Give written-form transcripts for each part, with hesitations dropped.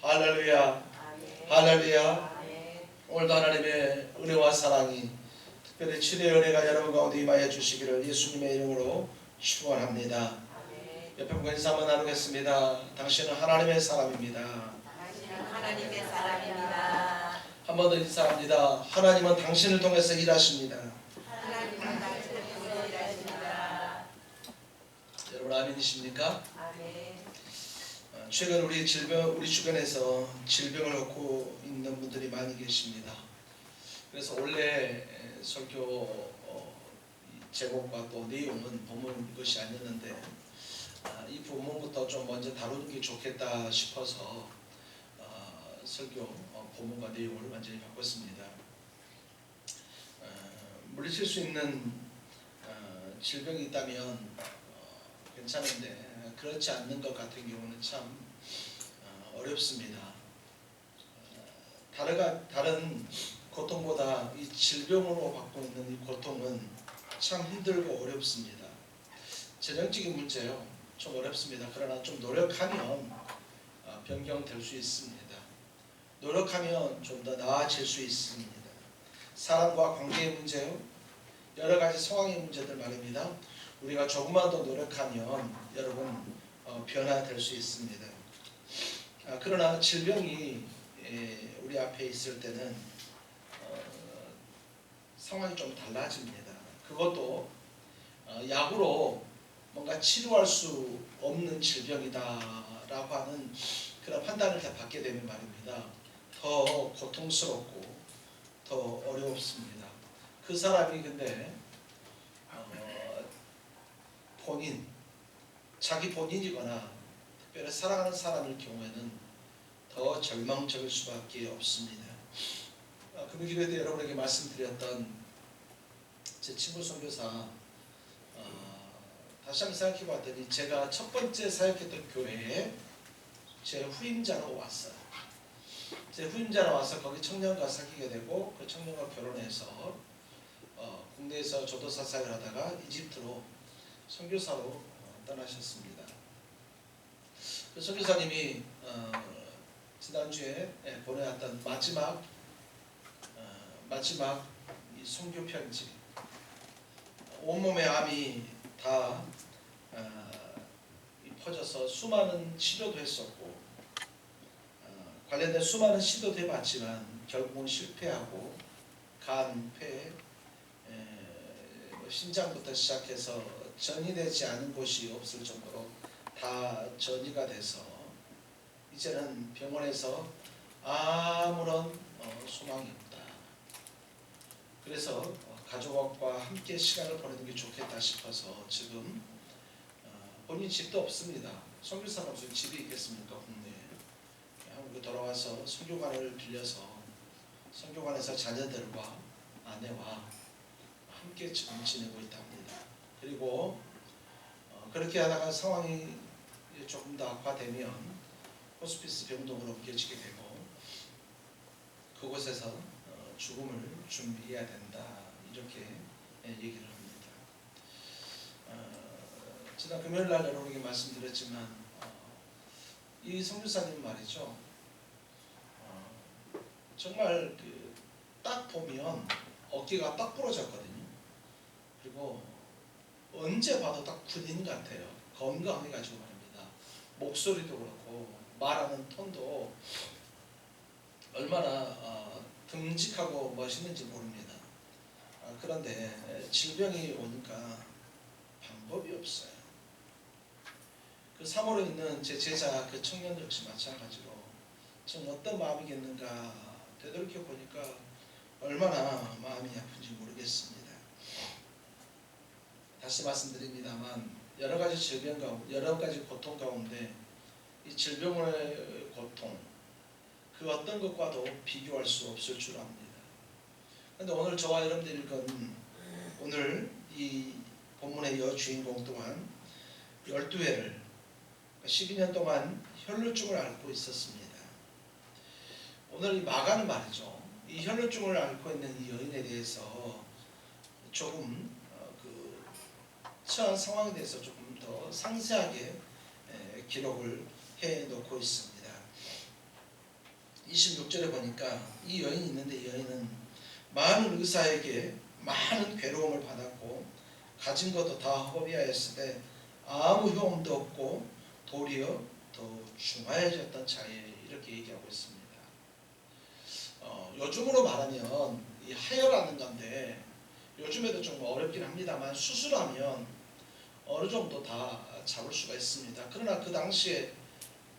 할렐루야. 할렐루야. 오늘도 하나님의 은혜와 사랑이 특별히 치료의 은혜가 여러분 가운데 임하여 주시기를 예수님의 이름으로 축원합니다. 옆에 분과 인사 한번 나누겠습니다. 당신은 하나님의 사람입니다. 한 번 더 인사합니다. 하나님은 당신을 통해서 일하십니다. 여러분 아멘이십니까? 최근 우리 주변에서 질병을 앓고 있는 분들이 많이 계십니다. 그래서 원래 설교 제목과 또 내용은 본문 것이 아니었는데 이 본문부터 좀 먼저 다루는 게 좋겠다 싶어서 설교 본문과 내용을 완전히 바꿨습니다. 물리칠 수 있는 질병이 있다면 괜찮은데 그렇지 않는 것 같은 경우는 참 어렵습니다. 다른 고통보다 이 질병으로 받고 있는 이 고통은 참 힘들고 어렵습니다. 재정적인 문제요, 좀 어렵습니다. 그러나 좀 노력하면 변경될 수 있습니다. 노력하면 좀 더 나아질 수 있습니다. 사람과 관계의 문제요, 여러 가지 상황의 문제들 말입니다. 우리가 조금만 더 노력하면 여러분 변화될 수 있습니다. 그러나 질병이 우리 앞에 있을 때는 상황이 좀 달라집니다. 그것도 약으로 뭔가 치료할 수 없는 질병이다라고 하는 그런 판단을 다 받게 되면 말입니다. 더 고통스럽고 더 어렵습니다. 그 사람이 근데 자기 본인이거나 특별히 사랑하는 사람일 경우에는 더 절망적일 수밖에 없습니다. 금요일에도 여러분에게 말씀드렸던 제 친구 선교사 다시 한번 생각해 봤더니 제가 첫 번째 사역했던 교회에 제 후임자로 왔어요. 제 후임자로 와서 거기 청년과 사귀게 되고 그 청년과 결혼해서 국내에서 조도사 사역을 하다가 이집트로 선교사로 떠나셨습니다. 그 선교사님이 지난주에 보내왔던 마지막 이 선교 편지, 온몸에 암이 다 퍼져서 수많은 치료도 했었고 관련된 수많은 시도도 해봤지만 결국은 실패하고 간, 폐, 심장부터 시작해서 전이되지 않은 곳이 없을 정도로 다 전이가 돼서 이제는 병원에서 아무런 소망이 없다. 그래서 가족과 함께 시간을 보내는 게 좋겠다 싶어서 지금 본인 집도 없습니다. 선교사가 무슨 집이 있겠습니까? 국내에. 한국에 돌아와서 선교관을 빌려서 선교관에서 자녀들과 아내와 함께 지금 지내고 있답니다. 그리고 그렇게 하다가 상황이 조금 더 악화되면 호스피스 병동으로 옮겨지게 되고 그곳에서 죽음을 준비해야 된다, 이렇게 얘기를 합니다. 지난 금요일날 여러분에게 말씀드렸지만 이 선교사님 말이죠, 정말 딱 보면 어깨가 딱 부러졌거든요. 그리고 언제 봐도 딱 군인 같아요. 건강해가지고 말입니다. 목소리도 그렇고 말하는 톤도 얼마나 듬직하고 멋있는지 모릅니다. 그런데 질병이 오니까 방법이 없어요. 그 사모로 있는 제 제자 그 청년들 역시 마찬가지로 지금 어떤 마음이겠는가 되돌이켜 보니까 얼마나 마음이 아픈지 모르겠습니다. 다시 말씀드립니다만 여러 가지 질병 가운데, 여러 가지 고통 가운데 이 질병의 고통, 그 어떤 것과도 비교할 수 없을 줄 압니다. 그런데 오늘 저와 여러분들이 읽은 오늘 이 본문의 여주인공 또한 12회를 12년 동안 혈루증을 앓고 있었습니다. 오늘 이 마가는 말이죠, 이 혈루증을 앓고 있는 이 여인에 대해서 조금 처한 상황에 대해서 조금 더 상세하게 기록을 해놓고 있습니다. 26절에 보니까 이 여인이 있는데, 이 여인은 많은 의사에게 많은 괴로움을 받았고 가진 것도 다 허비하였을 때 아무 효험도 없고 도리어 더 중하여졌던 자에, 이렇게 얘기하고 있습니다. 요즘으로 말하면 이 하혈하는 건데, 요즘에도 좀 어렵긴 합니다만 수술하면 어느 정도 다 잡을 수가 있습니다. 그러나 그 당시에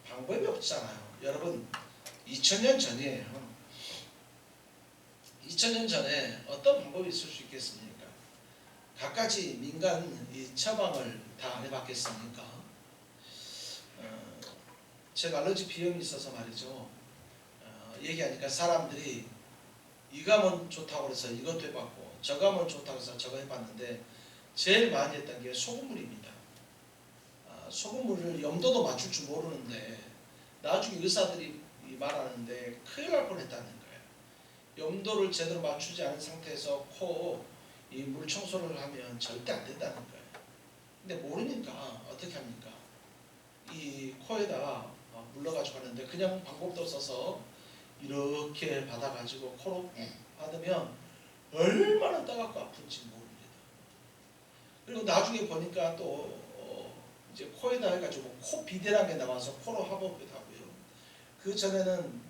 방법이 없잖아요. 여러분, 2000년 전이에요. 2000년 전에 어떤 방법이 있을 수 있겠습니까? 갖가지 민간 이 처방을 다 안 해봤겠습니까? 제가 알러지 비염이 있어서 말이죠. 얘기하니까 사람들이 이감은 좋다고 해서 이것도 해봤고 저감은 좋다고 해서 저거 해봤는데 제일 많이 했던 게 소금물입니다. 소금물을 염도도 맞출 줄 모르는데 나중에 의사들이 말하는데 큰일 날 뻔했다는 거예요. 염도를 제대로 맞추지 않은 상태에서 코 이 물 청소를 하면 절대 안 된다는 거예요. 근데 모르니까 어떻게 합니까? 이 코에다 물러가지고 하는데 그냥 방법도 없어서 이렇게 받아가지고 코로 받으면 얼마나 따갑고 아픈지 모릅니다. 그리고 나중에 보니까 또 이제 코에다 해가지고 코 비대라는 게 나와서 코로 하복기도 하고요. 그 전에는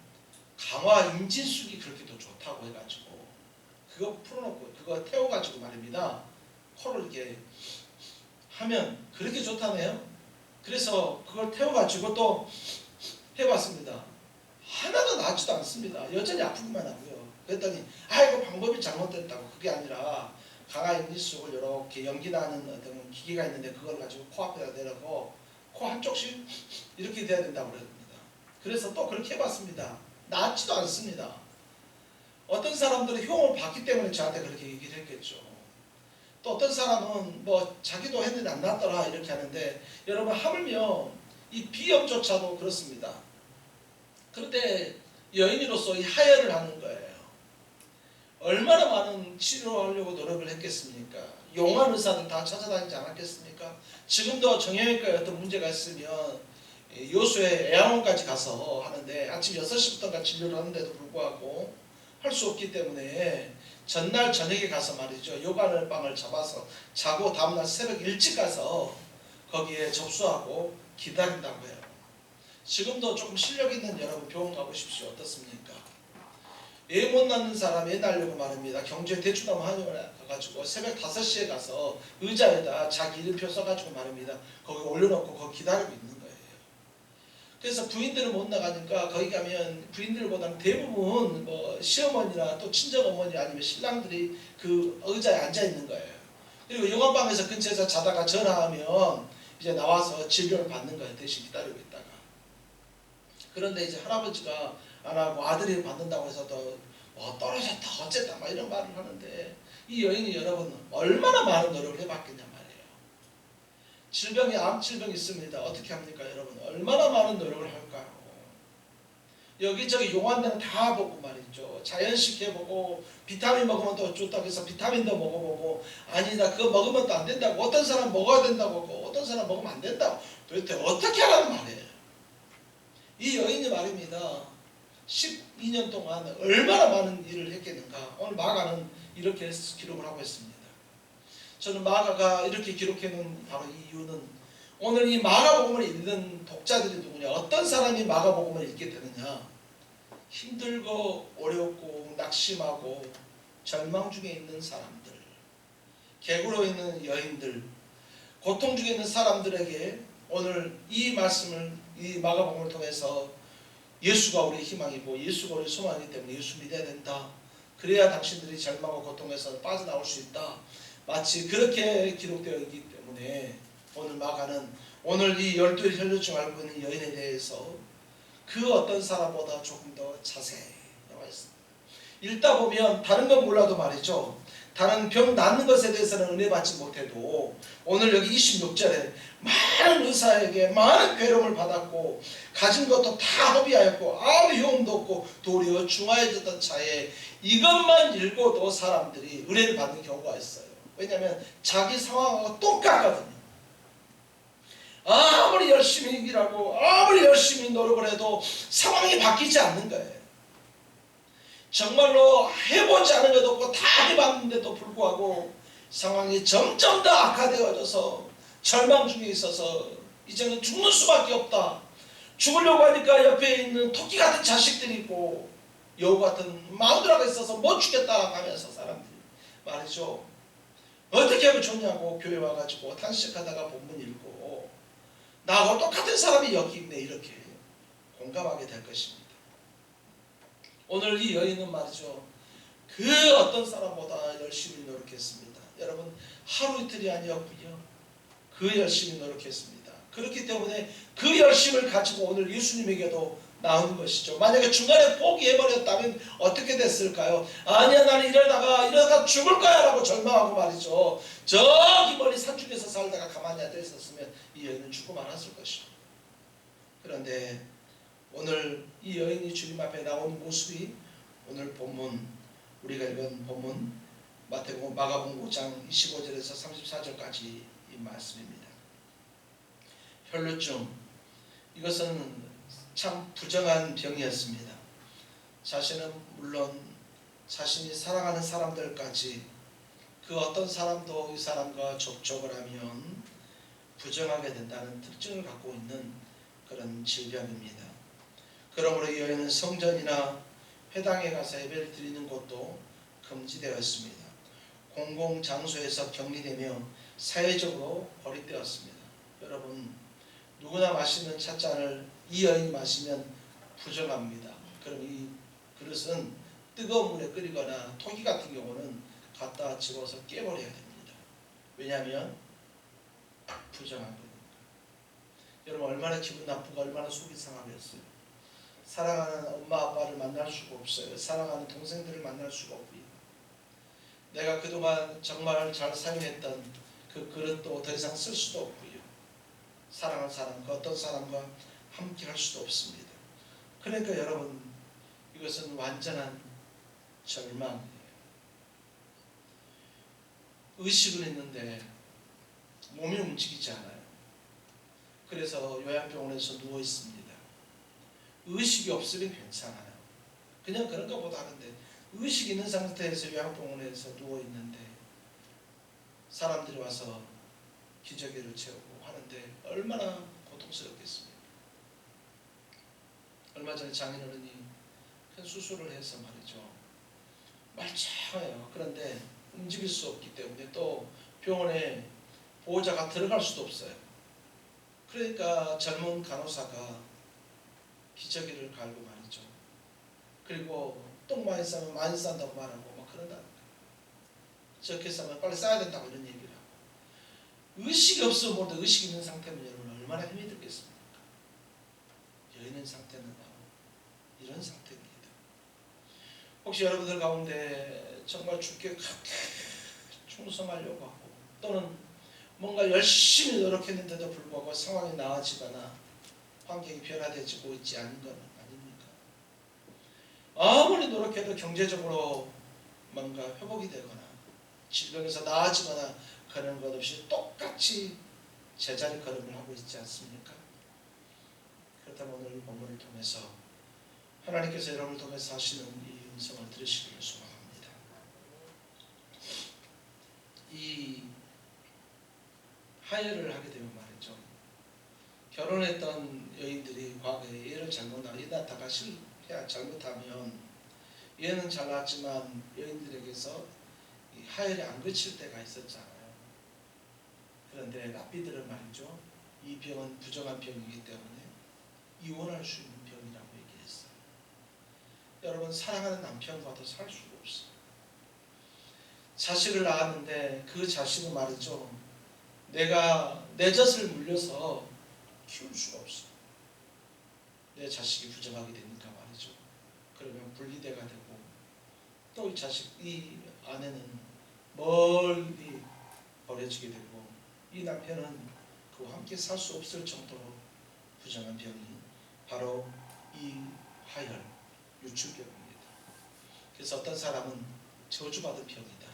강화 임진숙이 그렇게 더 좋다고 해가지고 그거 풀어놓고 그거 태워가지고 말입니다. 코를 이렇게 하면 그렇게 좋다네요. 그래서 그걸 태워가지고 또 해봤습니다. 하나도 낫지도 않습니다. 여전히 아프기만 하고요. 그랬더니 이거 방법이 잘못됐다고. 그게 아니라 강화 임진숙을 이렇게 연기 나는 어떤 기계가 있는데 그걸 가지고 코앞에다 대라고 코 한쪽씩 이렇게 돼야 된다고 그럽니다. 그래서 또 그렇게 해봤습니다. 낫지도 않습니다. 어떤 사람들은 효험을 받기 때문에 저한테 그렇게 얘기를 했겠죠. 또 어떤 사람은 뭐 자기도 했는데 안 낫더라 이렇게 하는데, 여러분 하물며 이 비염조차도 그렇습니다. 그런데 여인으로서 이 하혈을 하는 거예요. 얼마나 많은 치료하려고 노력을 했겠습니까? 용한 의사들 다 찾아다니지 않았겠습니까? 지금도 정형외과에 어떤 문제가 있으면 요수의 애양원까지 가서 하는데 아침 6시부터가 진료를 하는데도 불구하고 할 수 없기 때문에 전날 저녁에 가서 말이죠. 요관방을 잡아서 자고 다음날 새벽 일찍 가서 거기에 접수하고 기다린다고 해요. 지금도 조금 실력 있는 여러분 병원 가보십시오. 어떻습니까? 애 못 낳는 사람 애 낳으려고 말입니다. 경주에 대추나무 한의원에 가가지고 새벽 5시에 가서 의자에다 자기 이름표 써가지고 말입니다. 거기 올려놓고 거기 기다리고 있는 거예요. 그래서 부인들은 못 나가니까 거기 가면 부인들보다는 대부분 뭐 시어머니나 또 친정어머니 아니면 신랑들이 그 의자에 앉아 있는 거예요. 그리고 영화방에서 근처에서 자다가 전화하면 이제 나와서 진료를 받는 거예요. 대신 기다리고 있다가. 그런데 이제 할아버지가 안 하고 아들이 받는다고 해서 또 떨어졌다 어쨌다 막 이런 말을 하는데, 이 여인이 여러분 얼마나 많은 노력을 해봤겠냐 말이에요. 질병이 암 질병이 있습니다. 어떻게 합니까 여러분? 얼마나 많은 노력을 할까요? 여기저기 용한 데는 다 보고 말이죠. 자연식 해보고 비타민 먹으면 또 좋다고 해서 비타민도 먹어보고, 아니다 그거 먹으면 또 안 된다고, 어떤 사람 먹어야 된다고 하고 어떤 사람 먹으면 안 된다고. 도대체 어떻게 하라는 말이에요. 이 여인이 말입니다. 12년 동안 얼마나 많은 일을 했겠는가. 오늘 마가는 이렇게 기록을 하고 있습니다. 저는 마가가 이렇게 기록해놓은 바로 이 이유는, 오늘 이 마가복음을 읽는 독자들이 누구냐, 어떤 사람이 마가복음을 읽게 되느냐, 힘들고 어렵고 낙심하고 절망 중에 있는 사람들, 객으로 있는 여인들, 고통 중에 있는 사람들에게 오늘 이 말씀을, 이 마가복음을 통해서 예수가 우리의 희망이고 예수가 우리의 소망이기 때문에 예수 믿어야 된다. 그래야 당신들이 절망과 고통에서 빠져나올 수 있다. 마치 그렇게 기록되어 있기 때문에 오늘 마가는 오늘 이 12의 혈류증 앓고 있는 여인에 대해서 그 어떤 사람보다 조금 더 자세히 나와 있습니다. 읽다 보면 다른 건 몰라도 말이죠. 다른 병 낫는 것에 대해서는 은혜 받지 못해도 오늘 여기 26절에 많은 의사에게 많은 괴로움을 받았고 가진 것도 다 허비하였고 아무 효험도 없고 도리어 중하여졌던 차에 이것만 읽어도 사람들이 은혜를 받는 경우가 있어요. 왜냐하면 자기 상황하고 똑같거든요. 아무리 열심히 일하고 아무리 열심히 노력을 해도 상황이 바뀌지 않는 거예요. 정말로 해보지 않은 것도 없고 다 해봤는데도 불구하고 상황이 점점 더 악화되어져서 절망 중에 있어서 이제는 죽는 수밖에 없다. 죽으려고 하니까 옆에 있는 토끼 같은 자식들이 있고 여우 같은 마누라가 있어서 못 죽겠다 하면서 사람들이 말이죠. 어떻게 하면 좋냐고 교회 와가지고 탄식하다가 본문 읽고 나하고 똑같은 사람이 여기 있네 이렇게 공감하게 될 것입니다. 오늘 이 여인은 말이죠. 그 어떤 사람보다 열심히 노력했습니다. 여러분 하루 이틀이 아니었군요. 그 열심히 노력했습니다. 그렇기 때문에 그 열심을 가지고 오늘 예수님에게도 나온 것이죠. 만약에 중간에 포기해버렸다면 어떻게 됐을까요? 아니야 나는 이러다가 죽을 거야 라고 절망하고 말이죠. 저기 멀리 산중에서 살다가 가만히 앉아있었으면 이 여인은 죽고 말았을 것이죠. 그런데 오늘 이 여인이 주님 앞에 나온 모습이 오늘 본문 우리가 읽은 본문 마태복음 마가복음 5장 25절에서 34절까지 이 말씀입니다. 혈루증 이것은 참 부정한 병이었습니다. 자신은 물론 자신이 사랑하는 사람들까지 그 어떤 사람도 이 사람과 접촉을 하면 부정하게 된다는 특징을 갖고 있는 그런 질병입니다. 그러므로 이 여인은 성전이나 회당에 가서 예배를 드리는 것도 금지되었습니다. 공공장소에서 격리되며 사회적으로 고립되었습니다. 여러분 누구나 마시는 찻잔을 이 여인이 마시면 부정합니다. 그럼 이 그릇은 뜨거운 물에 끓이거나 토기 같은 경우는 갖다 집어서 깨버려야 됩니다. 왜냐하면 부정하거든요. 여러분 얼마나 기분 나쁘고 얼마나 속이 상하겠어요. 사랑하는 엄마 아빠를 만날 수가 없어요. 사랑하는 동생들을 만날 수가 없고요. 내가 그동안 정말 잘 사용했던 그 그릇도 더 이상 쓸 수도 없고요. 사랑하는 사람, 그 어떤 사람과 함께 할 수도 없습니다. 그러니까 여러분 이것은 완전한 절망이에요. 의식은 있는데 몸이 움직이지 않아요. 그래서 요양병원에서 누워 있습니다. 의식이 없으면 괜찮아요. 그냥 그런 것보다 하는데 의식이 있는 상태에서 요양병원에서 누워 있는데 사람들이 와서 기저귀를 채우고 하는데 얼마나 고통스럽겠습니까? 얼마 전에 장인어른이 큰 수술을 해서 말이죠. 멀쩡해요. 그런데 움직일 수 없기 때문에 또 병원에 보호자가 들어갈 수도 없어요. 그러니까 젊은 간호사가 기저귀를 갈고 말이죠. 그리고 똥 많이 싸면 많이 싼다고 말하고 막 그런다는 거예요. 적게 싸면 빨리 싸야 된다고 이런 얘기를 하고. 의식이 없으면 모두 의식 있는 상태면 여러분 얼마나 힘이 들겠습니까? 여인의 상태는 바로 이런 상태입니다. 혹시 여러분들 가운데 정말 주께 그렇게 충성하려고 하고 또는 뭔가 열심히 노력했는데도 불구하고 상황이 나아지거나 환경이 변화되지고 있지 않은 건 아닙니까? 아무리 노력해도 경제적으로 뭔가 회복이 되거나 질병에서 나아지거나 그런 것 없이 똑같이 제자리 걸음을 하고 있지 않습니까? 그렇다면 오늘 본문을 통해서 하나님께서 여러분을 통해서 하시는 이 음성을 들으시기를 소망합니다. 이 하혈을 하게 되면 말이죠. 결혼했던 여인들이 과거에 얘를 낳다가 잘못하면 얘는 잘 낳았지만 여인들에게서 이 하혈이 안 그칠 때가 있었잖아요. 그런데 랍비들은 말이죠. 이 병은 부정한 병이기 때문에 이혼할 수 있는 병이라고 얘기했어요. 여러분 사랑하는 남편과도 살 수가 없어요. 자식을 낳았는데 그 자식은 말이죠. 내가 내 젖을 물려서 키울 수가 없어요. 내 자식이 부정하게 되니까 말이죠. 그러면 분리대가 되고 또 이 자식, 이 아내는 멀리 버려지게 되고 이 남편은 그와 함께 살 수 없을 정도로 부정한 병이 바로 이 하혈, 유출병입니다. 그래서 어떤 사람은 저주받은 병이다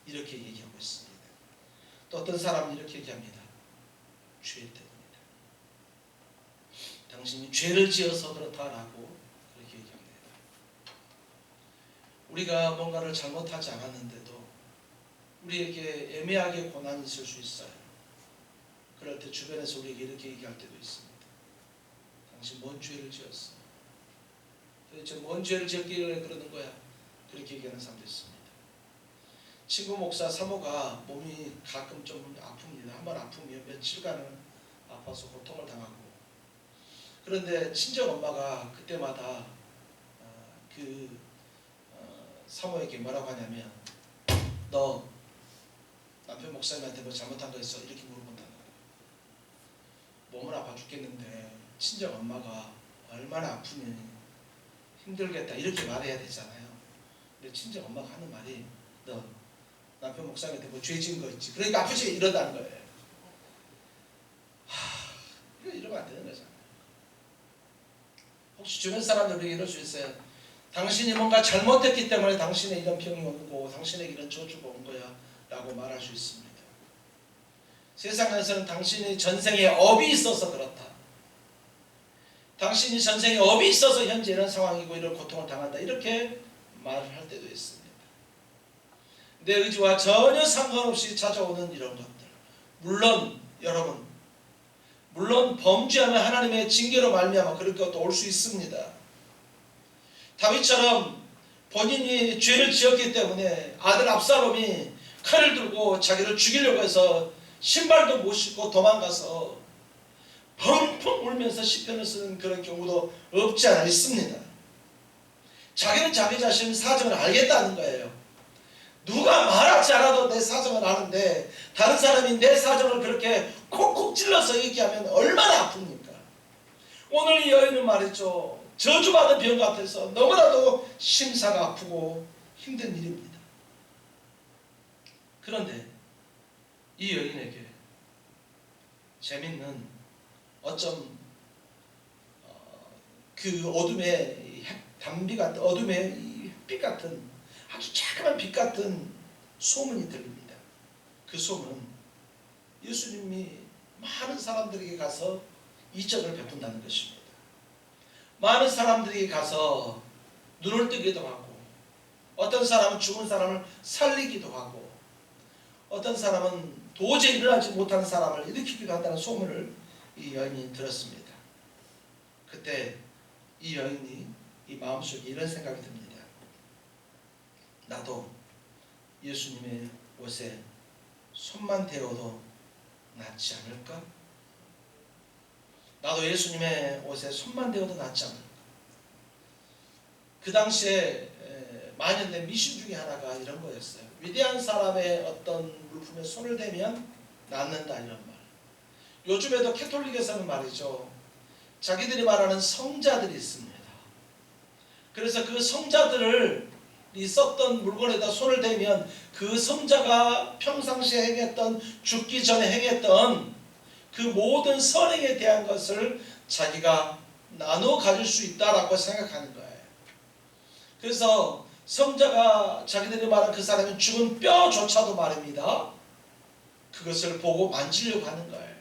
이렇게 얘기하고 있습니다. 또 어떤 사람은 이렇게 얘기합니다. 죄 때문이다. 당신이 죄를 지어서 그렇다라고 그렇게 얘기합니다. 우리가 뭔가를 잘못하지 않았는데도 우리에게 애매하게 고난이 있을 수 있어요. 그럴 때 주변에서 우리에게 이렇게 얘기할 때도 있습니다. 당신 뭔 죄를 지었어? 도대체 뭔 죄를 지었길래 그러는 거야? 그렇게 얘기하는 사람도 있습니다. 친구 목사 사모가 몸이 가끔 좀 아픕니다. 한번 아프면 며칠간은 아파서 고통을 당하고, 그런데 친정 엄마가 그때마다 사모에게 뭐라고 하냐면, 너 남편 목사님한테 뭐 잘못한 거 있어? 이렇게 물어본다는 거예요. 몸은 아파 죽겠는데 친정 엄마가 얼마나 아프면 힘들겠다 이렇게 말해야 되잖아요. 근데 친정 엄마가 하는 말이, 너 남편 목사님한테 뭐 죄 지은 거 있지? 그러니까 아프지? 이러다는 거예요. 이러면 안 되는 거잖아요. 혹시 주변 사람들에게 이럴 수 있어요. 당신이 뭔가 잘못했기 때문에 당신의 이런 병이 오고 당신에게 이런 저주가 온 거야 라고 말할 수 있습니다. 세상에서는 당신이 전생에 업이 있어서 그렇다, 당신이 전생에 업이 있어서 현재 이런 상황이고 이런 고통을 당한다, 이렇게 말을 할 때도 있습니다. 내 의지와 전혀 상관없이 찾아오는 이런 것들, 물론 여러분, 물론 범죄하면 하나님의 징계로 말미암아 그럴 것도 올 수 있습니다. 다윗처럼 본인이 죄를 지었기 때문에 아들 압살롬이 칼을 들고 자기를 죽이려고 해서 신발도 못 신고 도망가서 펑펑 울면서 시편을 쓰는 그런 경우도 없지 않아 있습니다. 자기는 자기 자신 사정을 알겠다는 거예요. 누가 말하지 않아도 내 사정을 아는데 다른 사람이 내 사정을 그렇게 콕콕 찔러서 얘기하면 얼마나 아픕니까? 오늘 이 여인은 말했죠. 저주받은 병 같아서 너무나도 심사가 아프고 힘든 일입니다. 그런데 이 여인에게 재밌는 어쩜 그 어둠의 단비 같은, 어둠의 햇빛 같은, 아주 자그마한 빛 같은 소문이 들립니다. 그 소문은 예수님이 많은 사람들에게 가서 이적을 베푼다는 것입니다. 많은 사람들이 가서 눈을 뜨기도 하고, 어떤 사람은 죽은 사람을 살리기도 하고, 어떤 사람은 도저히 일어나지 못하는 사람을 일으키기도 한다는 소문을 이 여인이 들었습니다. 그때 이 여인이 이 마음속에 이런 생각이 듭니다. 나도 예수님의 옷에 손만 대어도 낫지 않을까? 나도 예수님의 옷에 손만 대어도 낫지 않을까? 그 당시에 만연된 미신 중에 하나가 이런 거였어요. 위대한 사람의 어떤 물품에 손을 대면 낫는다, 이런 말. 요즘에도 캐톨릭에서는 말이죠, 자기들이 말하는 성자들이 있습니다. 그래서 그 성자들을 이 썼던 물건에다 손을 대면 그 성자가 평상시에 행했던, 죽기 전에 행했던 그 모든 선행에 대한 것을 자기가 나눠 가질 수 있다라고 생각하는 거예요. 그래서 성자가 자기들이 말한 그 사람의 죽은 뼈조차도 말입니다, 그것을 보고 만지려고 하는 거예요.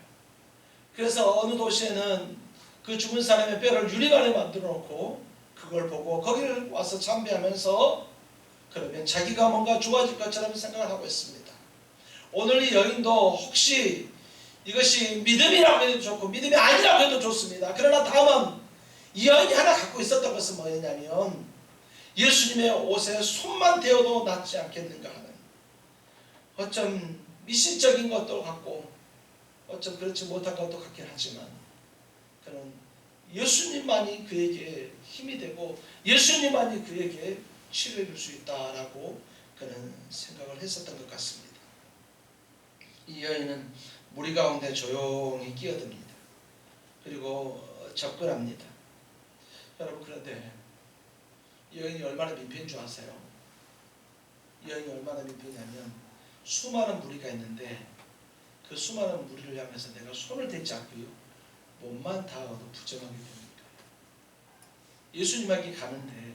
그래서 어느 도시에는 그 죽은 사람의 뼈를 유리관에 만들어 놓고 그걸 보고 거기를 와서 참배하면서 그러면 자기가 뭔가 좋아질 것처럼 생각을 하고 있습니다. 오늘 이 여인도 혹시 이것이 믿음이라고 해도 좋고 믿음이 아니라고 해도 좋습니다. 그러나 다음은 이 여인이 하나 갖고 있었던 것은 뭐였냐면, 예수님의 옷에 손만 대어도 낫지 않겠는가 하는, 어쩜 미신적인 것도 같고 어쩜 그렇지 못한 것도 같긴 하지만, 그런 예수님만이 그에게 힘이 되고 예수님만이 그에게 치료해 줄 수 있다라고 그런 생각을 했었던 것 같습니다. 이 여인은 무리 가운데 조용히 끼어듭니다. 그리고 접근합니다. 여러분, 그런데 이 여인이 얼마나 민폐인 줄 아세요? 이 여인이 얼마나 민폐냐면, 수많은 무리가 있는데 그 수많은 무리를 향해서 내가 손을 대지 않고요, 몸만 닿아도 부정하게 됩니까? 예수님에게 가는데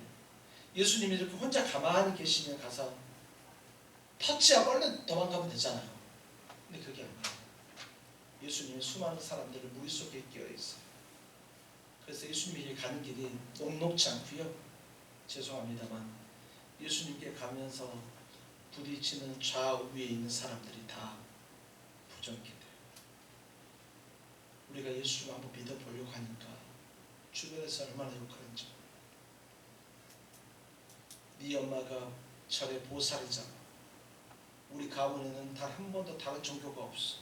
예수님이 이렇게 혼자 가만히 계시면 가서 터치하고 얼른 도망가면 되잖아요. 근데 그게 아니에요. 예수님이 수많은 사람들을 무리 속에 끼어 있어요. 그래서 예수님이 가는 길이 녹록지 않고요, 죄송합니다만 예수님께 가면서 부딪히는 좌우에 있는 사람들이 다 부정케 돼요. 우리가 예수 좀 한번 믿어보려고 하니까 주변에서 얼마나 욕하는지. 네 엄마가 절에 보살이잖아. 우리 가문에는 단 한 번도 다른 종교가 없어.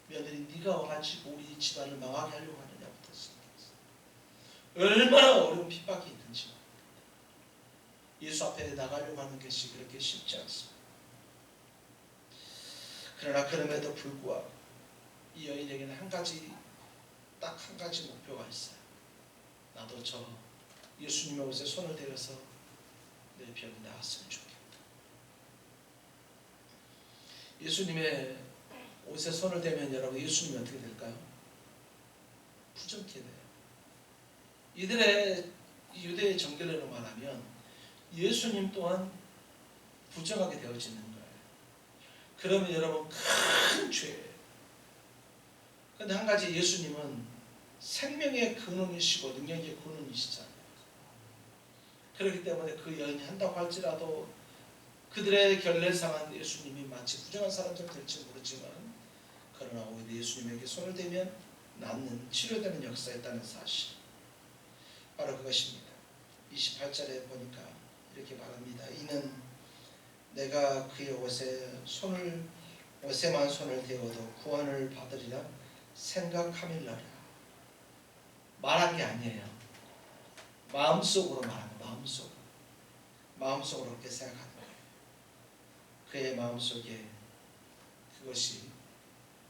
며느리 네가 와가지고 우리 집안을 망하게 하려고 하느냐부터 시작했어. 얼마나 어려운 핍박이 있는지. 예수 앞에 나가려고 하는 것이 그렇게 쉽지 않습니다. 그러나 그럼에도 불구하고 이 여인에게는 딱 한 가지 목표가 있어요. 나도 저 예수님의 옷에 손을 대어서 내 병이 나았으면 좋겠다. 예수님의 옷에 손을 대면 여러분 예수님이 어떻게 될까요? 부정케 돼요. 이들의 유대의 정결례로 말하면 예수님 또한 부정하게 되어지는 거예요. 그러면 여러분 큰 죄예요. 그런데 한 가지 예수님은 생명의 근원이시고 능력의 근원이시잖아요. 그렇기 때문에 그 여인이 한다고 할지라도 그들의 결례상한 예수님이 마치 부정한 사람처럼 될지 모르지만 그러나 오히려 예수님에게 손을 대면 낫는 치료되는 역사였다는 사실, 바로 그것입니다. 28절에 보니까 이렇게 말합니다. 이는 내가 그의 옷에만 손을 대어도 구원을 받으리라 생각함일라라. 말한 게 아니에요. 마음속으로 말하는 거예요. 마음속으로 그렇게 생각하는 거예요. 그의 마음속에 그것이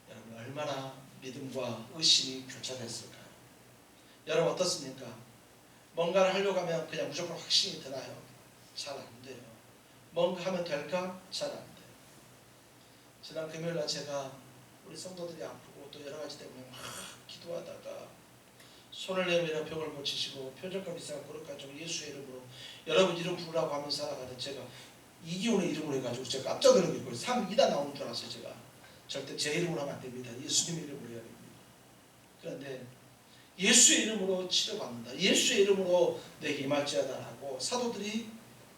여러분 얼마나 믿음과 의심이 교차됐을까요? 여러분 어떻습니까? 뭔가를 하려고 하면 그냥 무조건 확신이 드나요? 잘 안 돼요. 뭔가 하면 될까? 잘 안 돼요. 지난 금요일날 제가 우리 성도들이 아프고 또 여러 가지 때문에 막 기도하다가 손을 내밀어 병을 고치시고 표적과 비슷한 그릇 가지고 예수의 이름으로 여러분 이름 부르라고 하면서 살아가는 제가 이기훈의 이름으로 해가지고 제가 깜짝 놀랐고 3이다 나오는 줄 알았어요. 제가 절대 제 이름으로 하면 안 됩니다. 예수님의 이름으로 해야 됩니다. 그런데 예수의 이름으로 치료받는다. 예수의 이름으로 내게 임할지어다 하고 사도들이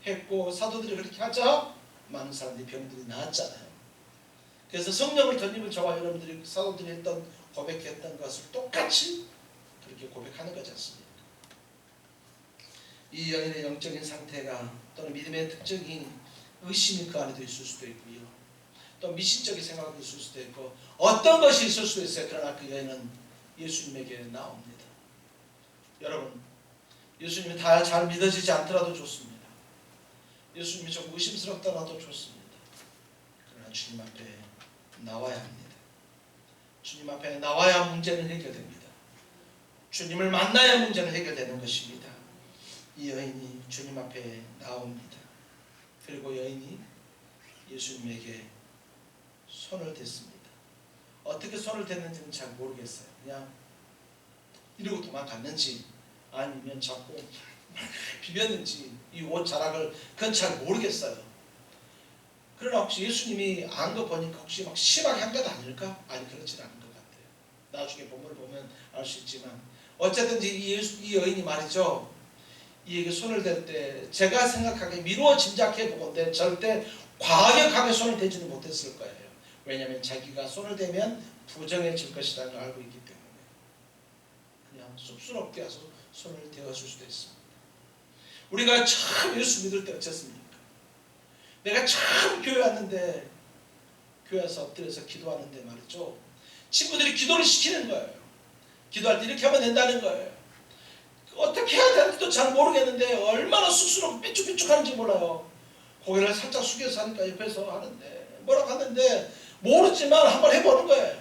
했고 사도들이 그렇게 하자 많은 사람들이 병들이 나았잖아요. 그래서 성령을 던지면 저와 여러분들이 사도들이 했던 고백했던 것을 똑같이 그렇게 고백하는 거지 않습니까? 이 여인의 영적인 상태가 또는 믿음의 특징이 의심이 그 안에도 있을 수도 있고요. 또 미신적인 생각이 있을 수도 있고 어떤 것이 있을 수도 있어요. 그러나 그 여인은 예수님에게 나옵니다. 여러분 예수님이 다 잘 믿어지지 않더라도 좋습니다. 예수님이 좀 의심스럽더라도 좋습니다. 그러나 주님 앞에 나와야 합니다. 주님 앞에 나와야 문제는 해결됩니다. 주님을 만나야 문제는 해결되는 것입니다. 이 여인이 주님 앞에 나옵니다. 그리고 여인이 예수님에게 손을 댔습니다. 어떻게 손을 댔는지는 잘 모르겠어요. 그냥 이러고 도망갔는지 아니면 자꾸 비볐는지 이 옷 자락을 그건 잘 모르겠어요. 그러나 혹시 예수님이 안 거 보니까 혹시 막 심하게 한 것 아닐까? 아니 그렇지는 않은 것 같아요. 나중에 본문을 보면 알 수 있지만 어쨌든지 이 여인이 말이죠. 이에게 손을 댈 때 제가 생각하기에 미루어 짐작해 보건대 절대 과격하게 손을 대지는 못했을 거예요. 왜냐하면 자기가 손을 대면 부정해질 것이라는 걸 알고 있기 때문에 그냥 쑥스럽게 해서 손을 대어줄 수도 있습니다. 우리가 처음 예수 믿을 때 어땠습니까? 내가 처음 교회 왔는데 교회에서 엎드려서 기도하는데 말이죠. 친구들이 기도를 시키는 거예요. 기도할 때 이렇게 하면 된다는 거예요. 어떻게 해야 되는지도 잘 모르겠는데 얼마나 쑥스럽고 삐죽삐죽하는지 몰라요. 고개를 살짝 숙여서 하니까 옆에서 하는데 뭐라고 하는데 모르지만 한번 해보는 거예요.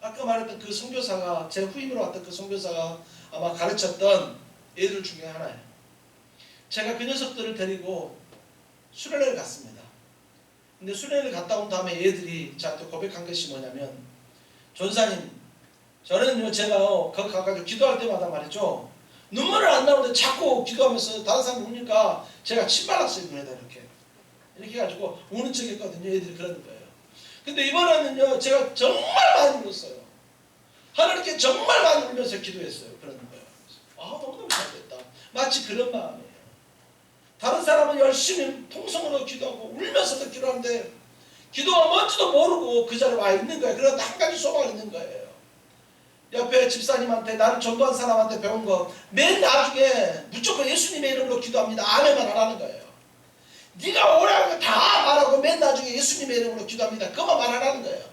아까 말했던 그 선교사가 제 후임으로 왔던 그 선교사가 아마 가르쳤던 애들 중에 하나예요. 제가 그 녀석들을 데리고 수련회를 갔습니다. 근데 수련회를 갔다 온 다음에 애들이 저한테 고백한 것이 뭐냐면 전사님 저는 제가 거기 가가지고 기도할 때마다 말이죠. 눈물을 안 나오는데 자꾸 기도하면서 다른 사람 우니까 제가 침 발랐어요. 눈에다 이렇게 해가지고 우는 척 했거든요. 애들이 그러는 거예요. 근데 이번에는요. 제가 정말 많이 울었어요. 하나님께 정말 많이 울면서 기도했어요. 그러는 거예요. 아 너무너무 잘됐다. 마치 그런 마음이에요. 다른 사람은 열심히 통성으로 기도하고 울면서도 기도하는데 기도가 뭔지도 모르고 그 자리에 와 있는 거예요. 그런데 한 가지 소망이 있는 거예요. 옆에 집사님한테, 나를 전도한 사람한테 배운 거, 맨 나중에 무조건 예수님의 이름으로 기도합니다. 아멘만 하라는 거예요. 네가 오라는 거 다 말하고 맨 나중에 예수님의 이름으로 기도합니다. 그것만 말하라는 거예요.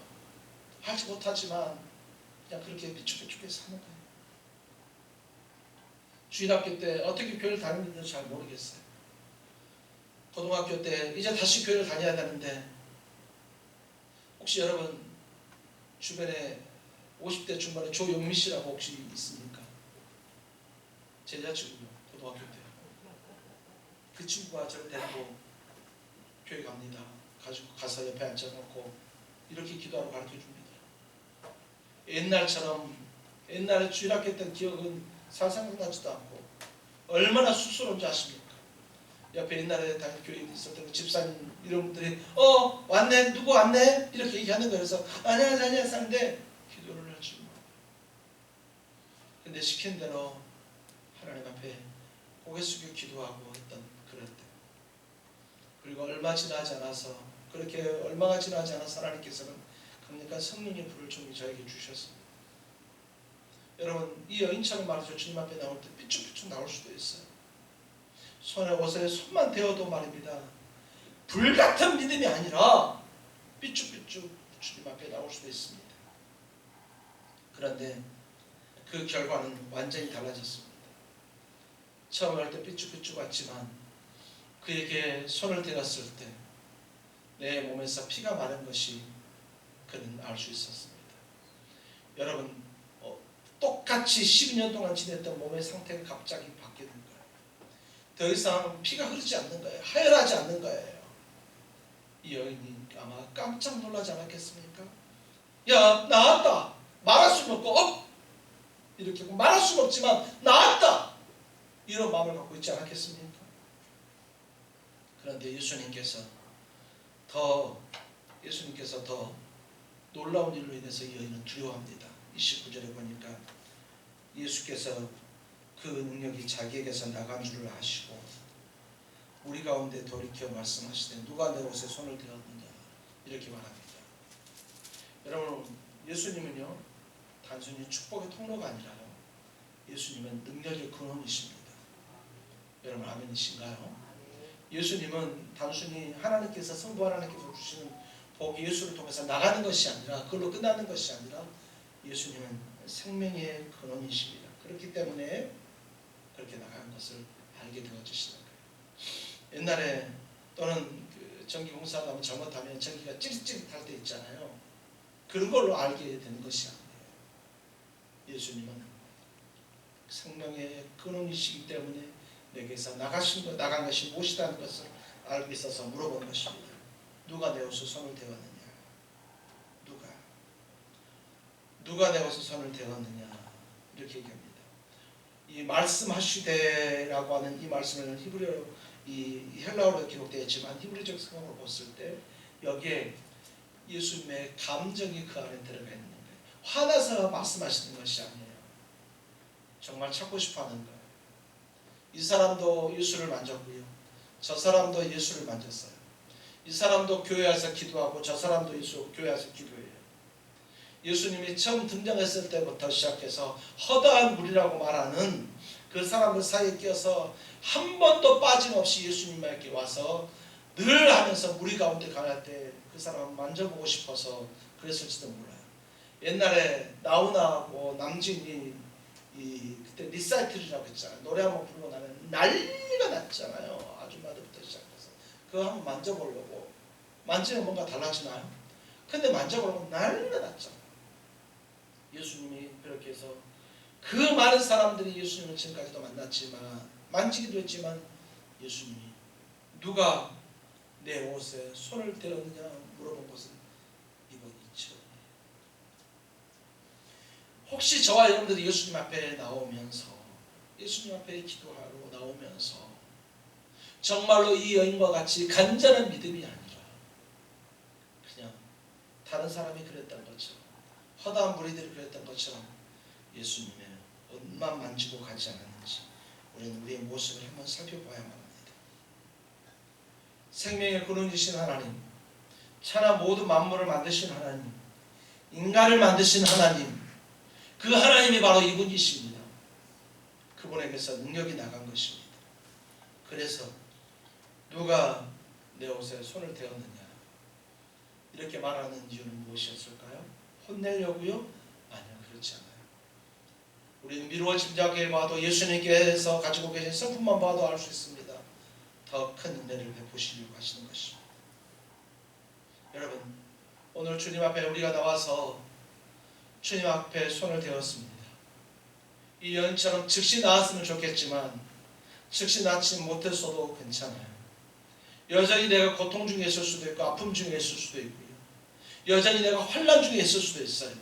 하지 못하지만 그냥 그렇게 비축비축해 사는 거예요. 주일학교 때 어떻게 교회를 다니는지 잘 모르겠어요. 고등학교 때 이제 다시 교회를 다녀야 되는데, 혹시 여러분 주변에 50대 중반에 조영미 씨라고 혹시 있습니까? 제 여자친구요. 고등학교 때. 그 친구가 저를 데리고 교회 갑니다. 가서 옆에 앉혀놓고 이렇게 기도하러 가르쳐줍니다. 옛날에 주일학교 때 기억은 살 생각나지도 않고 얼마나 쑥스러운지 아십니까? 옆에 옛날에 다른 교회에 있었던 집사님 이런 분들이 왔네? 누구 왔네? 이렇게 얘기하는 거예요. 그래서 안녕하세요 하는데 기도를 하지 뭐. 근데 시킨 대로 하나님 앞에 고개 숙여 기도하고 했던 그럴 때, 그리고 얼마가 지나지 않아서 하나님께서는 강력한 성령의 불을 좀 저에게 주셨습니다. 여러분, 이 여인처럼 말이죠. 주님 앞에 나올 때 삐쭉삐쭉 나올 수도 있어요. 손에 옷에 손만 대어도 말입니다. 불같은 믿음이 아니라 삐쭉삐쭉 주님 앞에 나올 수도 있습니다. 그런데 그 결과는 완전히 달라졌습니다. 처음 할 때 삐쭉삐쭉 왔지만 그에게 손을 대었을 때 내 몸에서 피가 마른 것이 그는 알 수 있었습니다. 여러분, 똑같이 12년 동안 지냈던 몸의 상태가 갑자기 바뀌는 거예요. 더 이상 피가 흐르지 않는 거예요. 하열하지 않는 거예요. 이 여인이 아마 깜짝 놀라지 않았겠습니까? 야, 나았다. 말할 수는 없고 이렇게 말할 수는 없지만 나았다. 이런 마음을 갖고 있지 않았겠습니까? 그런데 예수님께서 더 놀라운 일로 인해서 이 여인은 두려워합니다. 29절에 보니까 예수께서 그 능력이 자기에게서 나간 줄을 아시고 우리 가운데 돌이켜 말씀하시되 누가 내 옷에 손을 대었느냐 이렇게 말합니다. 여러분, 예수님은요 단순히 축복의 통로가 아니라요, 예수님은 능력의 근원이십니다. 여러분 아멘이신가요? 예수님은 단순히 성부 하나님께서 주시는 복이 예수를 통해서 나가는 것이 아니라, 그걸로 끝나는 것이 아니라 예수님은 생명의 근원이십니다. 그렇기 때문에 그렇게 나가는 것을 알게 되어지시는 거예요. 옛날에 또는 전기 공사하다 보면 잘못하면 전기가 찌릿찌릿할 때 있잖아요. 그런 걸로 알게 되는 것이 아니에요. 예수님은 생명의 근원이시기 때문에 내게서 나간 것이 무엇이라는 것을 알고 있어서 물어본 것입니다. 누가 내 옷에 손을 대었느냐? 누가 내 옷에 손을 대었느냐? 이렇게 얘기합니다. 이 말씀하시되라고 하는 이 말씀을 이 헬라어로 기록되어 있지만 히브리적 성경으로 봤을 때 여기에 예수님의 감정이 그 안에 들어가 있는 거예요. 화나서 말씀하시는 것이 아니에요. 정말 찾고 싶어하는 거예요. 이 사람도 예수를 만졌고요, 저 사람도 예수를 만졌어요. 이 사람도 교회 와서 기도하고 저 사람도 교회 와서 기도해요. 예수님이 처음 등장했을 때부터 시작해서 허다한 무리라고 말하는 그 사람들 사이에 끼어서 한 번도 빠짐없이 예수님에게 와서 늘 하면서 무리 가운데 가할 때 그 사람을 만져보고 싶어서 그랬을지도 몰라요. 옛날에 나훈아하고 남진이 그때 리사이틀이라고 했잖아요. 노래 한번 부르고 나면 난리가 났잖아요. 아줌마들부터 시작해서 그거 한번 만져보려고, 만지면 뭔가 달라지나요? 근데 만져보려고 난리가 났잖아요. 예수님이 그렇게 해서 그 많은 사람들이 예수님을 지금까지도 만났지만, 만지기도 했지만, 예수님이 누가 내 옷에 손을 대었느냐 물어본 것은 이번 이치원이에요. 혹시 저와 여러분들이 예수님 앞에 나오면서, 예수님 앞에 기도하러 나오면서 정말로 이 여인과 같이 간절한 믿음이 아니라 그냥 다른 사람이 그랬던 것처럼, 허다한 무리들이 그랬던 것처럼 예수님의 옷만 만지고 가지 않았는지, 우리는 우리의 모습을 한번 살펴봐야만 합니다. 생명의 근원이신 하나님, 천하 모든 만물을 만드신 하나님, 인간을 만드신 하나님, 그 하나님이 바로 이분이십니다. 그분에게서 능력이 나간 것입니다. 그래서 누가 내 옷에 손을 대었느냐 이렇게 말하는 이유는 무엇이었을까요? 혼내려고요? 아니요, 그렇지 않아요. 우리는 미루어 짐작해 봐도 예수님께서 가지고 계신 성품만 봐도 알 수 있습니다. 더 큰 은혜를 베푸시려고 하시는 것입니다. 여러분, 오늘 주님 앞에 우리가 나와서 주님 앞에 손을 대었습니다. 이 여인처럼 즉시 나았으면 좋겠지만 즉시 낫지 못했어도 괜찮아요. 여전히 내가 고통 중에 있을 수도 있고 아픔 중에 있을 수도 있고요. 여전히 내가 환난 중에 있을 수도 있어요.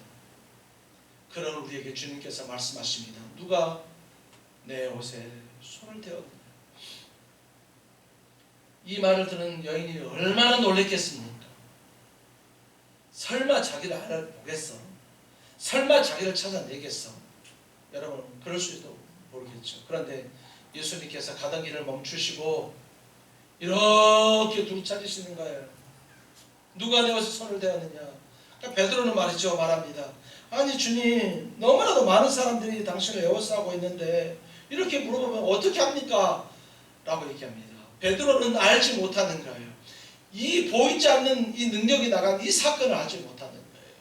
그런 우리에게 주님께서 말씀하십니다. 누가 내 옷에 손을 대었느냐. 이 말을 들은 여인이 얼마나 놀랬겠습니까? 설마 자기를 알아보겠어? 설마 자기를 찾아내겠어? 여러분, 그럴 수도 모르겠죠. 그런데 예수님께서 가던 길을 멈추시고 이렇게 둘러차리시는 거예요. 누가 내 옷에 손을 대었느냐. 그러니까 베드로는 말합니다. 아니 주님, 너무나도 많은 사람들이 당신을 에워싸고 있는데 이렇게 물어보면 어떻게 합니까? 라고 얘기합니다. 베드로는 알지 못하는 거예요. 이 보이지 않는 이 능력이 나간 이 사건을 알지 못하는 거예요.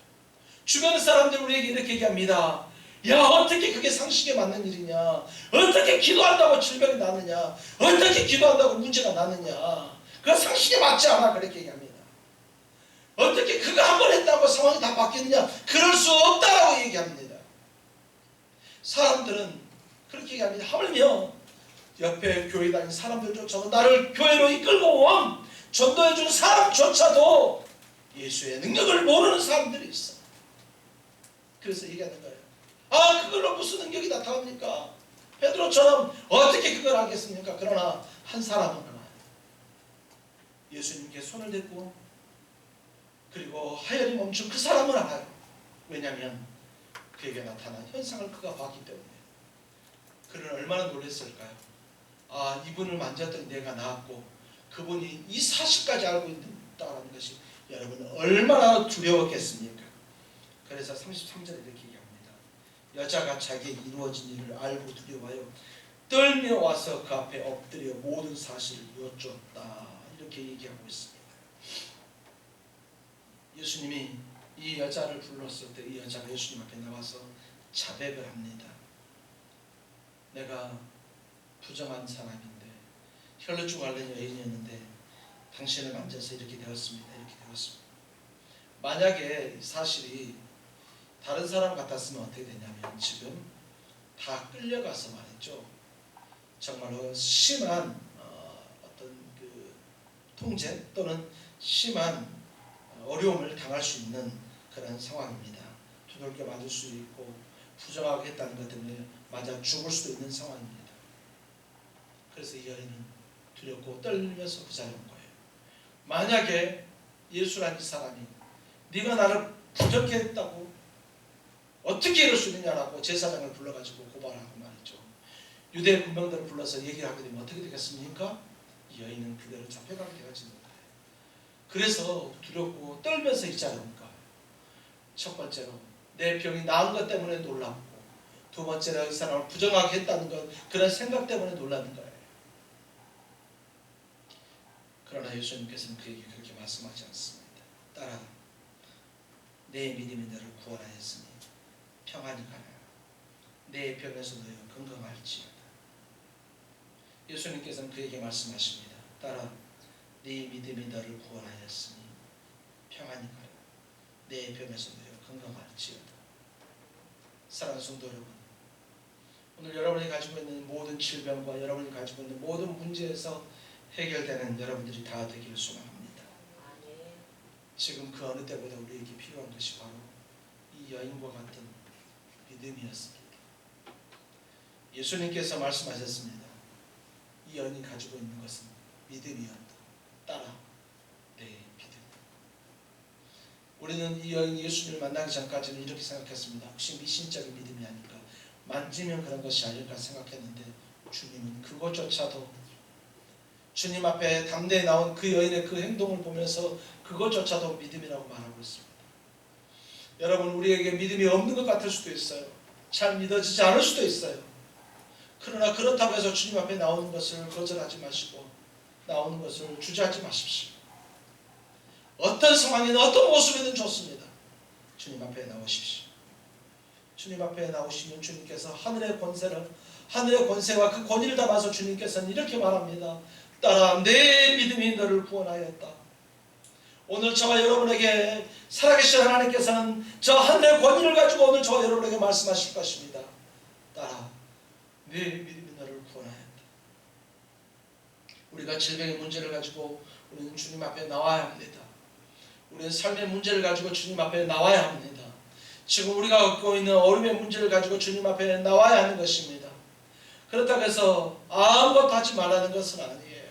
주변 사람들 우리에게 이렇게 얘기합니다. 야, 어떻게 그게 상식에 맞는 일이냐? 어떻게 기도한다고 질병이 나느냐? 어떻게 기도한다고 문제가 나느냐? 그건 상식에 맞지 않아. 그렇게 얘기합니다. 어떻게 그거 한 번 했다고 상황이 다 바뀌느냐? 그럴 수 없다라고 얘기합니다. 사람들은 그렇게 얘기합니다. 하물며 옆에 교회 다니는 사람들조차도 나를 교회로 이끌고 온 전도해주는 사람조차도 예수의 능력을 모르는 사람들이 있어. 그래서 얘기하는 거예요. 아, 그걸로 무슨 능력이 나타납니까? 베드로처럼 어떻게 그걸 하겠습니까? 그러나 한 사람은 알아요. 예수님께 손을 댔고 그리고 하혈이 멈춘 그 사람을 알아요. 왜냐하면 그에게 나타난 현상을 그가 봤기 때문에. 그는 얼마나 놀랐을까요? 아, 이분을 만졌더니 내가 나았고 그분이 이 사실까지 알고 있다는 것이 여러분 얼마나 두려웠겠습니까? 그래서 33절에 이렇게 얘기합니다. 여자가 자기의 이루어진 일을 알고 두려워하여 떨며 와서 그 앞에 엎드려 모든 사실을 여쭈었다. 이렇게 얘기하고 있습니다. 예수님이 이 여자를 불렀을 때 이 여자가 예수님 앞에 나와서 자백을 합니다. 내가 부정한 사람인데 혈루증 앓는 여인이었는데 당신을 만져서 이렇게 되었습니다. 이렇게 되었습니다. 만약에 사실이 다른 사람 같았으면 어떻게 되냐면 지금 다 끌려가서 말이죠. 정말로 심한 어떤 그 통제 또는 심한 어려움을 당할 수 있는 그런 상황입니다. 두들겨 맞을 수 있고 부정하게 했다는 것 때문에 맞아 죽을 수도 있는 상황입니다. 그래서 이 여인은 두렵고 떨면서 그 자리에 온 거예요. 만약에 예수라는 이 사람이 네가 나를 부정케 했다고 어떻게 이럴 수 있느냐라고 제사장을 불러가지고 고발하고 말이죠. 유대 군병들을 불러서 얘기를 하게 되면 어떻게 되겠습니까? 이 여인은 그대로 잡혀가게 되어지는 거예요. 그래서 두렵고 떨면서 이 자리에 온 거예요. 첫 번째로 내 병이 나은 것 때문에 놀랍고, 두 번째로 이 사람을 부정하게 했다는 것, 그런 생각 때문에 놀라는 거예요. 그러나 예수님께서는 그에게 그렇게 말씀하지 않습니다. 따라 내 믿음이 너를 구원하였으니 평안히 가라. 내 병에서 너희가 건강할지어다. 예수님께서는 그에게 말씀하십니다. 따라 네 믿음이 너를 구원하였으니 평안히 가라. 내 병에서 너희가 건강할지어다. 사랑하는 성도 여러분, 오늘 여러분이 가지고 있는 모든 질병과 여러분이 가지고 있는 모든 문제에서 해결되는 여러분들이 다 되기를 소망합니다. 지금 그 어느 때보다 우리에게 필요한 것이 바로 이 여인과 같은 믿음이었습니다. 예수님께서 말씀하셨습니다. 이 여인이 가지고 있는 것은 믿음이었다. 따라 내 믿음. 우리는 이 여인이 예수님을 만나기 전까지는 이렇게 생각했습니다. 혹시 미신적인 믿음이 아닐까, 만지면 그런 것이 아닐까 생각했는데 주님은 그것조차도 주님 앞에 담대히 나온 그 여인의 그 행동을 보면서 그것조차도 믿음이라고 말하고 있습니다. 여러분, 우리에게 믿음이 없는 것 같을 수도 있어요. 잘 믿어지지 않을 수도 있어요. 그러나 그렇다고 해서 주님 앞에 나오는 것을 거절하지 마시고 나오는 것을 주저하지 마십시오. 어떤 상황이든 어떤 모습이든 좋습니다. 주님 앞에 나오십시오. 주님 앞에 나오시면 주님께서 하늘의 권세와 그 권위를 담아서 주님께서는 이렇게 말합니다. 딸아, 내 믿음이 너를 구원하였다. 오늘 저와 여러분에게 살아계신 하나님께서는 저 하늘의 권위를 가지고 오늘 저와 여러분에게 말씀하실 것입니다. 딸아, 내 믿음이 너를 구원하였다. 우리가 질병의 문제를 가지고 우리는 주님 앞에 나와야 합니다. 우리는 삶의 문제를 가지고 주님 앞에 나와야 합니다. 지금 우리가 갖고 있는 어려움의 문제를 가지고 주님 앞에 나와야 하는 것입니다. 그렇다고 해서 아무것도 하지 말라는 것은 아니에요.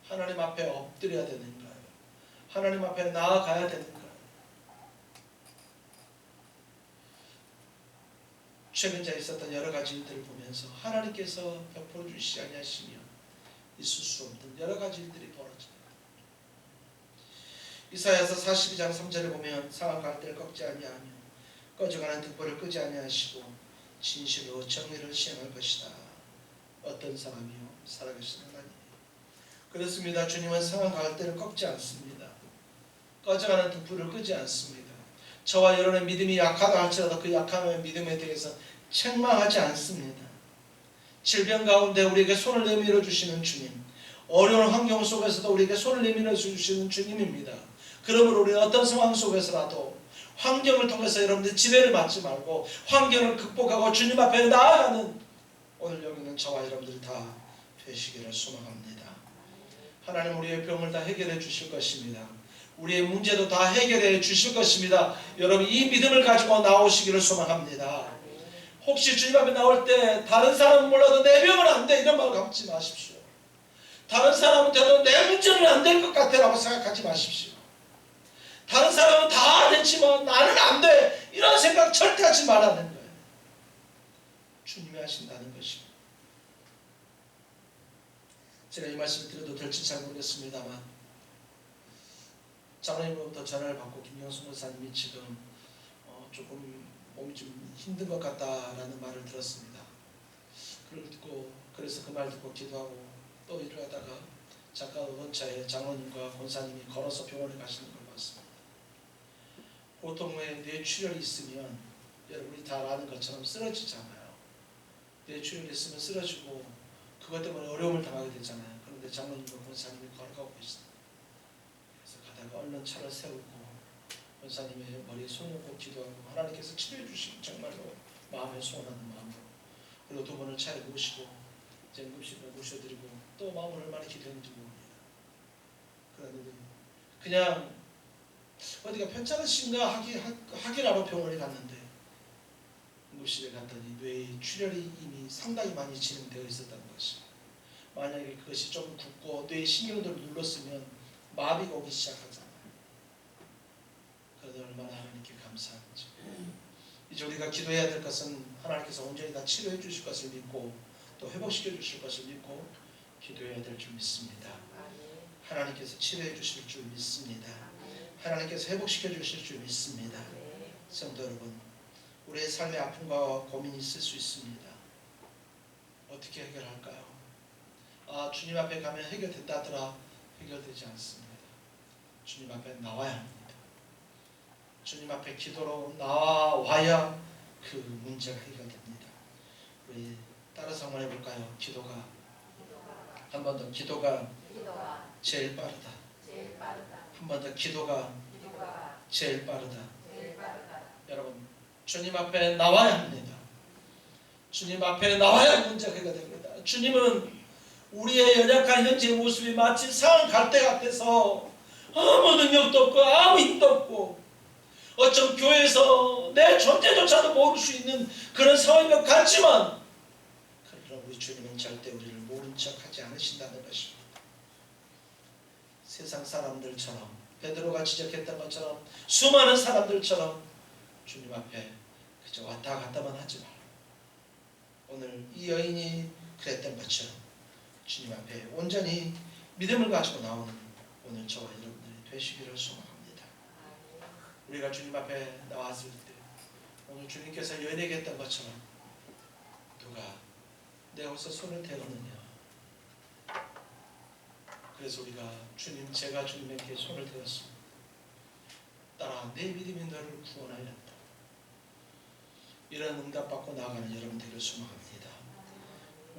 하나님 앞에 엎드려야 되는 거예요. 하나님 앞에 나아가야 되는 거예요. 최근 자 있었던 여러 가지 일들을 보면서 하나님께서 베풀어 주시지 아니하시며 있을 수 없는 여러 가지 일들이 벌어집니다. 이사야서 42장 3절에 보면 상한 갈대를 꺾지 아니하며 꺼져가는 등불을 끄지 아니하시고 진실로 정의를 시행할 것이다. 어떤 사람이요? 살아계신 하나님. 그렇습니다. 주님은 상한 갈대를 꺾지 않습니다. 꺼져가는 등불을 끄지 않습니다. 저와 여러분의 믿음이 약하다 할지라도 그 약함의 믿음에 대해서 책망하지 않습니다. 질병 가운데 우리에게 손을 내밀어 주시는 주님, 어려운 환경 속에서도 우리에게 손을 내밀어 주시는 주님입니다. 그러므로 우리는 어떤 상황 속에서라도 환경을 통해서 여러분들 지배를 받지 말고 환경을 극복하고 주님 앞에 나아가는 오늘 여기 있는 저와 여러분들이 다 되시기를 소망합니다. 하나님 우리의 병을 다 해결해 주실 것입니다. 우리의 문제도 다 해결해 주실 것입니다. 여러분 이 믿음을 가지고 나오시기를 소망합니다. 혹시 주님 앞에 나올 때 다른 사람은 몰라도 내 병은 안 돼 이런 말 갖지 마십시오. 다른 사람한테도 내 문제는 안 될 것 같아 라고 생각하지 마십시오. 다른 사람은 다 됐지만 나는 안 돼 이런 생각 절대 하지 말라는 거예요. 주님이 하신다는 것입니다. 제가 이 말씀을 드려도 될지 잘 모르겠습니다만 장로님으로부터 전화를 받고 김영수 목사님이 지금 조금 몸이 좀 힘든 것 같다라는 말을 들었습니다. 그걸 듣고 그래서 그 말 듣고 기도하고 또 일을 하다가 잠깐 오던 차에 장로님과 권사님이 걸어서 병원에 가시는 걸 봤습니다. 보통 왜 뇌출혈이 있으면 여러분이 다 아는 것처럼 쓰러지잖아요. 뇌출혈이 있으면 쓰러지고 그것 때문에 어려움을 당하게 되잖아요. 그런데 장로님과 권사님이 걸어가고 계시다. 그래서 가다가 얼른 차를 세우고 권사님의 머리에 손을 얹고 기도하고 하나님께서 치료해 주시고 정말로 마음에 소원하는 마음으로 그리고 두 분을 차에 모시고 이제 응급실에 모셔드리고 또 마음을 얼마나 기도했는지 모릅니다. 그런데 그냥 어디가 편찮으신가 하기라도 병원에 갔는데 응급실에 갔더니 뇌에 출혈이 이미 상당히 많이 진행되어 있었다는 것입니다. 만약에 그것이 좀 굳고 뇌의 신경들을 눌렀으면 마비가 오기 시작하잖아요. 그래도 얼마나 하나님께 감사한지. 이제 우리가 기도해야 될 것은 하나님께서 온전히 다 치료해 주실 것을 믿고 또 회복시켜 주실 것을 믿고 기도해야 될 줄 믿습니다. 하나님께서 치료해 주실 줄 믿습니다. 하나님께서 회복시켜 주실 줄 믿습니다. 성도 여러분, 우리의 삶의 아픔과 고민이 있을 수 있습니다. 어떻게 해결할까요? 주님 앞에 가면 해결된다 하더라. 해결되지 않습니다. 주님 앞에 나와야 합니다. 주님 앞에 기도로 나와야 그 문제가 해결됩니다. 우리 따라서 한번 해볼까요? 기도가 한 번 더 기도가 제일 빠르다. 한 번 더 기도가 제일 빠르다. 여러분 주님 앞에 나와야 합니다. 주님 앞에 나와야 문제가 해결됩니다. 주님은 우리의 연약한 현재의 모습이 마치 상한 갈대 같아서 아무 능력도 없고 아무 힘도 없고 어쩜 교회에서 내 존재조차도 모를 수 있는 그런 상황인 것 같지만 그러나 우리 주님은 절대 우리를 모른 척하지 않으신다는 것입니다. 세상 사람들처럼 베드로가 지적했던 것처럼 수많은 사람들처럼 주님 앞에 그저 왔다 갔다만 하지 말고 오늘 이 여인이 그랬던 것처럼 주님 앞에 온전히 믿음을 가지고 나오는 오늘 저와 여러분들이 되시기를 소망합니다. 우리가 주님 앞에 나왔을 때 오늘 주님께서 여인에게 했던 것처럼 누가 내 옷에 손을 대었느냐. 그래서 우리가 주님, 제가 주님에게 손을 대었습니다. 따라 내 믿음이 너를 구원하였다. 이런 응답받고 나아가는 여러분 되기를 소망합니다.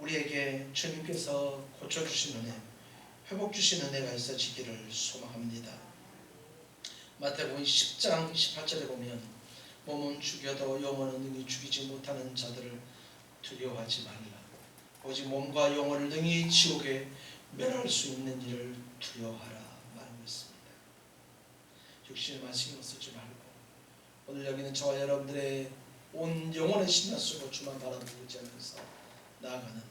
우리에게 주님께서 고쳐주신 은혜, 회복 주신 은혜가 있어지기를 소망합니다. 마태복음 10장 28절에 보면 몸은 죽여도 영혼은 능히 죽이지 못하는 자들을 두려워하지 말라. 오직 몸과 영혼을 능히 지옥에 멸할 수 있는 일을 두려워하라 말하고 있습니다. 육신에만 신경 쓰지 말고 오늘 여기는 저와 여러분들의 온 영혼의 신경 쓰고 주만 바라보지 않면서 나아가는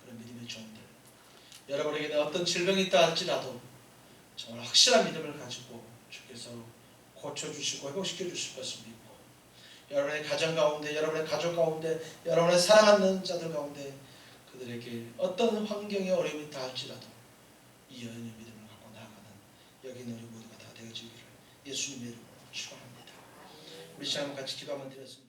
그런 믿음의 종들, 여러분에게는 어떤 질병이 있다 할지라도 정말 확실한 믿음을 가지고 주께서 고쳐주시고 회복시켜 주실 것을 믿고 여러분의 가정 가운데, 여러분의 가족 가운데, 여러분의 사랑하는 자들 가운데 그들에게 어떤 환경의 어려움이 있다 할지라도 이 여인의 믿음을 갖고 나아가는 여기 있는 우리 모두가 다 되어지기를 예수님의 이름으로 축원합니다. 우리 시간 같이 기도 한번 드렸습니다.